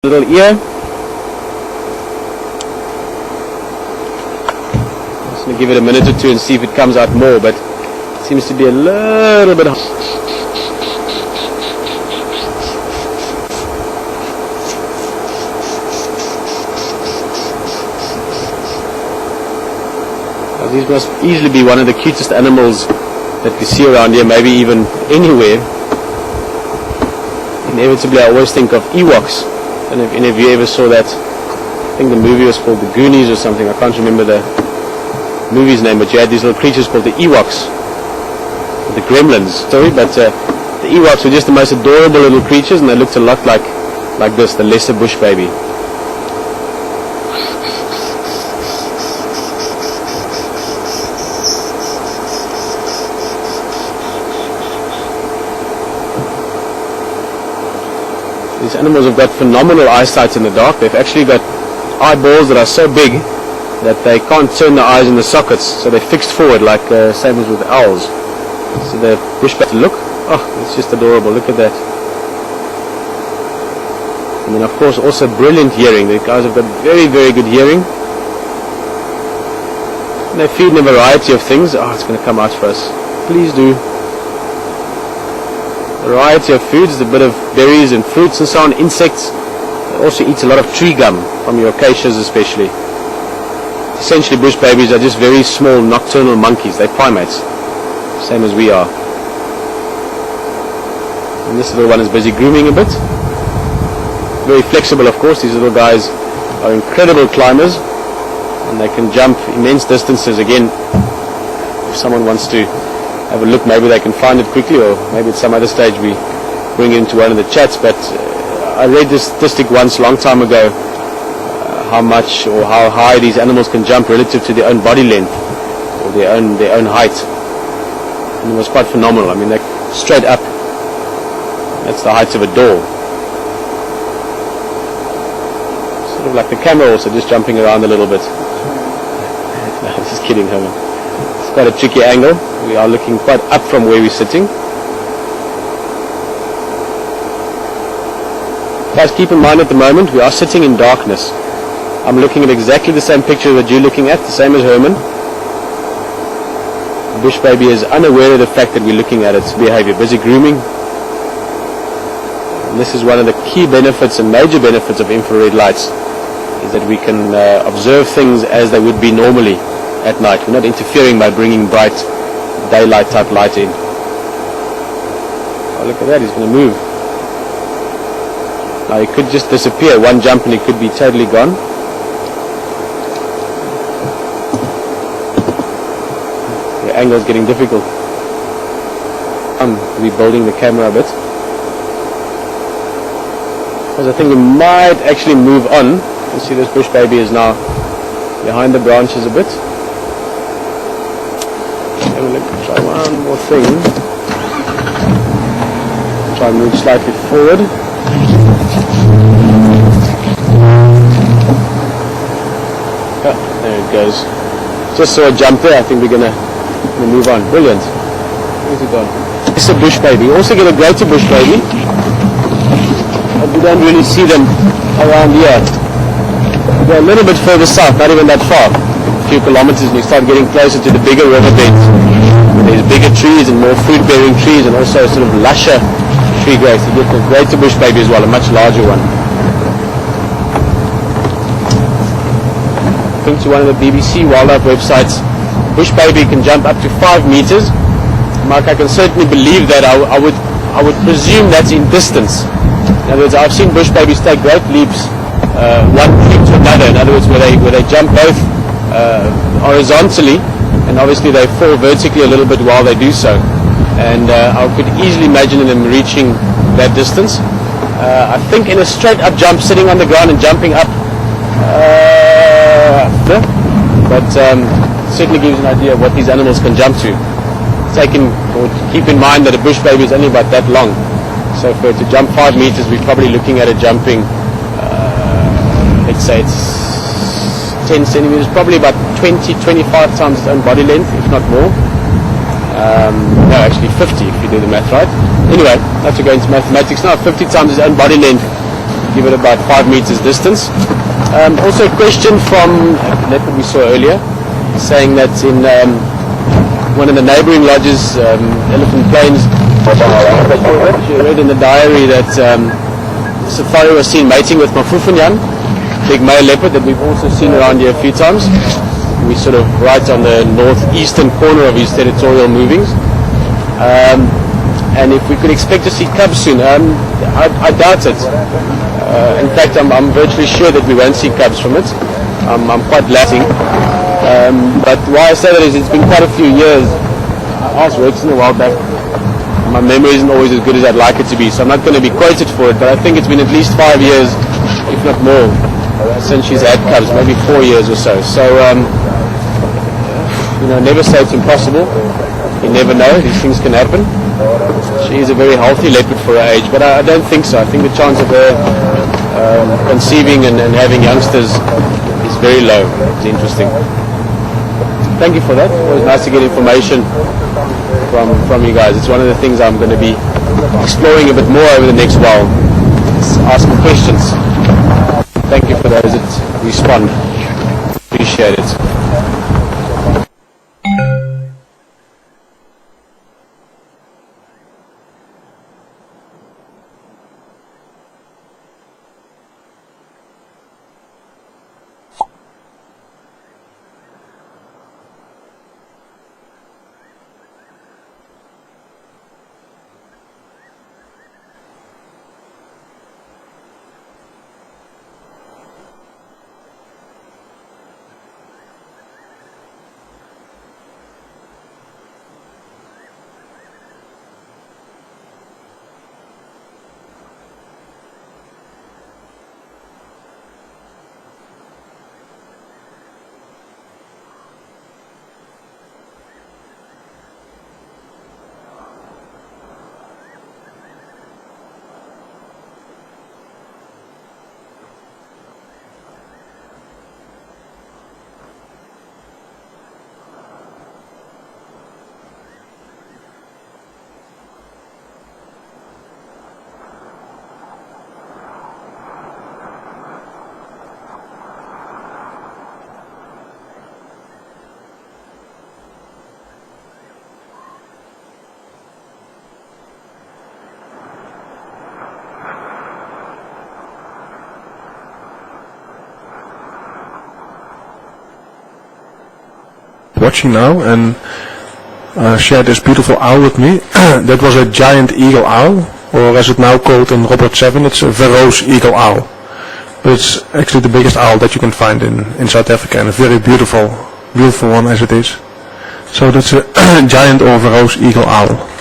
Little ear. Just going to give it a minute or two and see if it comes out more, but it seems to be a little bit hot. These must easily be one of the cutest animals that we see around here, maybe even anywhere. Inevitably I always think of Ewoks. I don't know if any of you ever saw that. I think the movie was called The Goonies or something. I can't remember the movie's name, but you had these little creatures called the Ewoks, the Gremlins. Sorry, but the Ewoks were just the most adorable little creatures, and they looked a lot like this, the lesser bush baby. These animals have got phenomenal eyesight in the dark. They've actually got eyeballs that are so big that they can't turn their eyes in the sockets, so they're fixed forward, like same as with owls. So the bush baby, look, oh, it's just adorable. Look at that. And then of course also brilliant hearing. The guys have got very, very good hearing. And they feed in a variety of things. Oh, it's going to come out for us. Please do. Variety of foods, a bit of berries and fruits and so on, insects. It also eats a lot of tree gum, from your acacias especially. Essentially bush babies are just very small nocturnal monkeys. They're primates, same as we are. And this little one is busy grooming a bit. Very flexible, of course. These little guys are incredible climbers, and they can jump immense distances. Again, if someone wants to have a look, maybe they can find it quickly, or maybe at some other stage we bring it into one of the chats. But I read this statistic once a long time ago, how much or how high these animals can jump relative to their own body length or their own height, and it was quite phenomenal. I mean, they're straight up. That's the height of a door. Sort of like the camera, also just jumping around a little bit. No, just kidding, Herman. It's quite a tricky angle. We are looking quite up from where we're sitting. Guys, keep in mind at the moment we are sitting in darkness. I'm looking at exactly the same picture that you're looking at, the same as Herman. The bush baby is unaware of the fact that we're looking at its behavior, busy grooming. And this is one of the key benefits and major benefits of infrared lights, is that we can observe things as they would be normally at night. We're not interfering by bringing bright daylight type light in. Oh, look at that, he's going to move. Now he could just disappear, one jump and he could be totally gone. The angle is getting difficult. I'm rebuilding the camera a bit, because I think we might actually move on. You see this bush baby is now behind the branches a bit. Try one more thing. Try and move slightly forward. Oh, there it goes. Just saw a jump there. I think we're gonna move on. Brilliant. Where's it gone? It's a bush baby. You also get a greater bush baby, but we don't really see them around here. We go a little bit further south, not even that far. A few kilometers, and you start getting closer to the bigger riverbeds. There's bigger trees and more fruit-bearing trees, and also sort of lusher tree growth. You get a greater bush baby as well, a much larger one. I think to one of the BBC WildEarth websites, bush baby can jump up to 5 meters. Mark, I can certainly believe that. I would presume that's in distance. In other words, I've seen bush babies take great leaps, one tree to another. In other words, where they jump both horizontally, and obviously they fall vertically a little bit while they do so. And I could easily imagine them reaching that distance. I think in a straight up jump, sitting on the ground and jumping up, but certainly gives an idea of what these animals can jump to. Keep in mind that a bush baby is only about that long. So for it to jump 5 meters, we're probably looking at it jumping, let's say it's 10 centimeters, probably about 20-25 times its own body length, if not more. No, actually 50 if you do the math right. Anyway, not to go into mathematics now, 50 times its own body length give it about 5 meters distance. Also a question from a leopard we saw earlier, saying that in one of the neighboring lodges, Elephant Plains, she read in the diary that safari was seen mating with Mafufunyan, big male leopard that we've also seen around here a few times. We're sort of right on the northeastern corner of his territorial movings. And if we could expect to see cubs soon, I doubt it. In fact, I'm virtually sure that we won't see cubs from it. I'm quite lacking. But why I say that is it's been quite a few years. I asked Rex a while back. My memory isn't always as good as I'd like it to be, so I'm not going to be quoted for it, but I think it's been at least 5 years, if not more, since she's had cubs, maybe 4 years or so. So, never say it's impossible. You never know, these things can happen. She is a very healthy leopard for her age, but I don't think so. I think the chance of her conceiving and having youngsters is very low. It's interesting. Thank you for that. It was nice to get information from you guys. It's one of the things I'm going to be exploring a bit more over the next while. Ask me questions. Thank you for those that respond. Appreciate it. Watching now and shared this beautiful owl with me. That was a giant eagle owl, or as it's now called in Robert 7, it's a Verreaux's eagle owl. But it's actually the biggest owl that you can find in South Africa, and a very beautiful one as it is. So that's a giant or Verreaux's eagle owl.